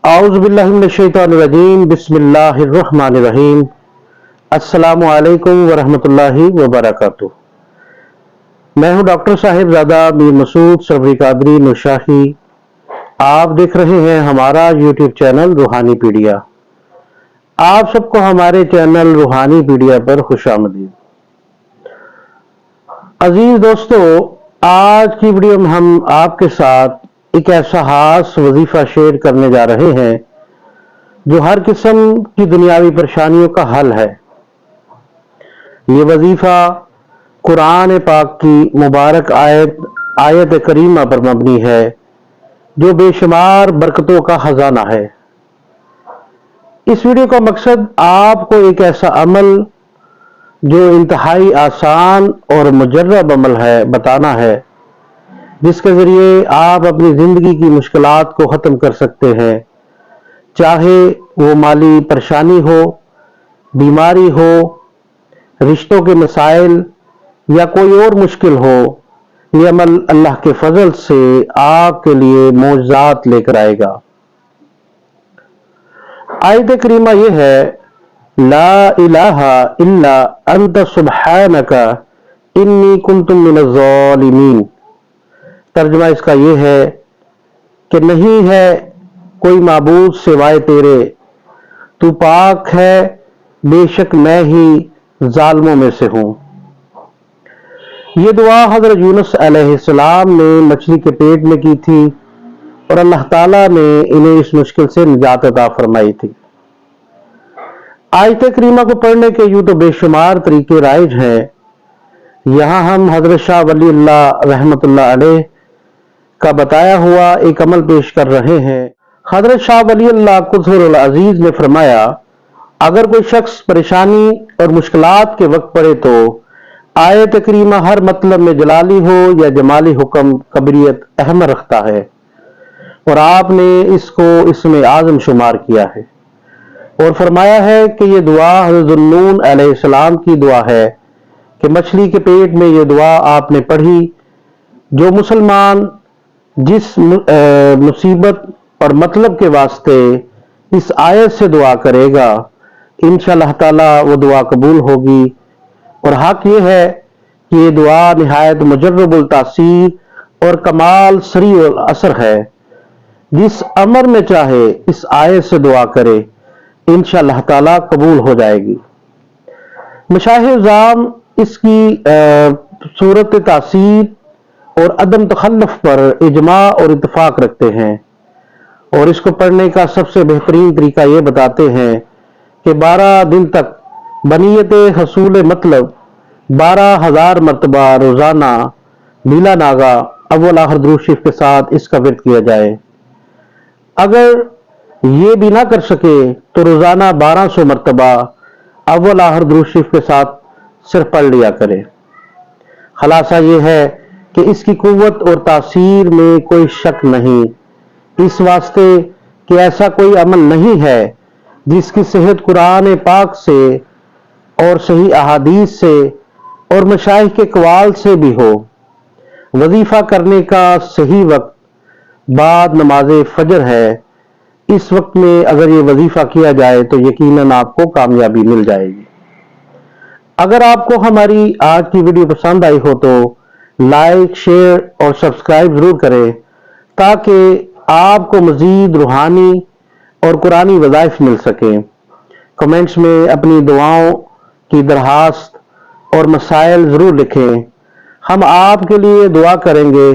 اعوذ باللہ من الشیطان الرجیم بسم اللہ الرحمن الرحیم السلام علیکم ورحمۃ اللہ وبرکاتہ۔ میں ہوں ڈاکٹر صاحب زادہ میر مسعود سرور قادری نوشاہی۔ آپ دیکھ رہے ہیں ہمارا یوٹیوب چینل روحانی پیڈیا۔ آپ سب کو ہمارے چینل روحانی پیڈیا پر خوش آمدید۔ عزیز دوستو، آج کی ویڈیو میں ہم آپ کے ساتھ ایک ایسا خاص وظیفہ شیئر کرنے جا رہے ہیں جو ہر قسم کی دنیاوی پریشانیوں کا حل ہے۔ یہ وظیفہ قرآن پاک کی مبارک آیت کریمہ پر مبنی ہے جو بے شمار برکتوں کا خزانہ ہے۔ اس ویڈیو کا مقصد آپ کو ایک ایسا عمل جو انتہائی آسان اور مجرب عمل ہے بتانا ہے جس کے ذریعے آپ اپنی زندگی کی مشکلات کو ختم کر سکتے ہیں، چاہے وہ مالی پریشانی ہو، بیماری ہو، رشتوں کے مسائل یا کوئی اور مشکل ہو۔ یہ عمل اللہ کے فضل سے آپ کے لیے معجزات لے کر آئے گا۔ آیت کریمہ یہ ہے، لا الہ الا انت سبحانک انی کنت من الظالمین۔ ترجمہ اس کا یہ ہے کہ نہیں ہے کوئی معبود سوائے تیرے، تو پاک ہے، بے شک میں ہی ظالموں میں سے ہوں۔ یہ دعا حضرت یونس علیہ السلام نے مچھلی کے پیٹ میں کی تھی اور اللہ تعالیٰ نے انہیں اس مشکل سے نجات عطا فرمائی تھی۔ آیت کریمہ کو پڑھنے کے یوں تو بے شمار طریقے رائج ہیں۔ یہاں ہم حضرت شاہ ولی اللہ رحمۃ اللہ علیہ کا بتایا ہوا ایک عمل پیش کر رہے ہیں۔ حضرت شاہ ولی اللہ قدس العزیز نے فرمایا، اگر کوئی شخص پریشانی اور مشکلات کے وقت پڑے تو آیت کریمہ ہر مطلب میں جلالی ہو یا جمالی حکم قبریت اہم رکھتا ہے، اور آپ نے اس کو اسم اعظم شمار کیا ہے، اور فرمایا ہے کہ یہ دعا حضرت ذوالنون علیہ السلام کی دعا ہے کہ مچھلی کے پیٹ میں یہ دعا آپ نے پڑھی۔ جو مسلمان جس مصیبت اور مطلب کے واسطے اس آیت سے دعا کرے گا، انشاءاللہ تعالی وہ دعا قبول ہوگی۔ اور حق یہ ہے کہ یہ دعا نہایت مجرب التاثیر اور کمال سریع الاثر ہے۔ جس امر میں چاہے اس آیت سے دعا کرے، انشاءاللہ تعالی قبول ہو جائے گی۔ مشائخ اعظام اس کی صورت تاثیر اور عدم تخلف پر اجماع اور اتفاق رکھتے ہیں، اور اس کو پڑھنے کا سب سے بہترین طریقہ یہ بتاتے ہیں کہ 12 دن تک بنیت حصول مطلب 12,000 مرتبہ روزانہ بلا ناغہ اول آخر درود شریف کے ساتھ اس کا ورد کیا جائے۔ اگر یہ بھی نہ کر سکے تو روزانہ 1200 مرتبہ اول آخر درود شریف کے ساتھ صرف پڑھ لیا کرے۔ خلاصہ یہ ہے کہ اس کی قوت اور تاثیر میں کوئی شک نہیں، اس واسطے کہ ایسا کوئی عمل نہیں ہے جس کی صحت قرآن پاک سے اور صحیح احادیث سے اور مشائخ کے اقوال سے بھی ہو۔ وظیفہ کرنے کا صحیح وقت بعد نماز فجر ہے۔ اس وقت میں اگر یہ وظیفہ کیا جائے تو یقیناً آپ کو کامیابی مل جائے گی۔ اگر آپ کو ہماری آج کی ویڈیو پسند آئی ہو تو لائک، شیئر اور سبسکرائب ضرور کریں تاکہ آپ کو مزید روحانی اور قرآنی وظائف مل سکیں۔ کمنٹس میں اپنی دعاؤں کی درخواست اور مسائل ضرور لکھیں، ہم آپ کے لیے دعا کریں گے۔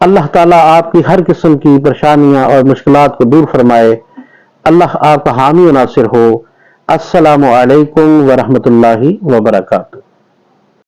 اللہ تعالیٰ آپ کی ہر قسم کی پریشانیاں اور مشکلات کو دور فرمائے۔ اللہ آپ کا حامی و ناصر ہو۔ السلام علیکم ورحمۃ اللہ وبرکاتہ۔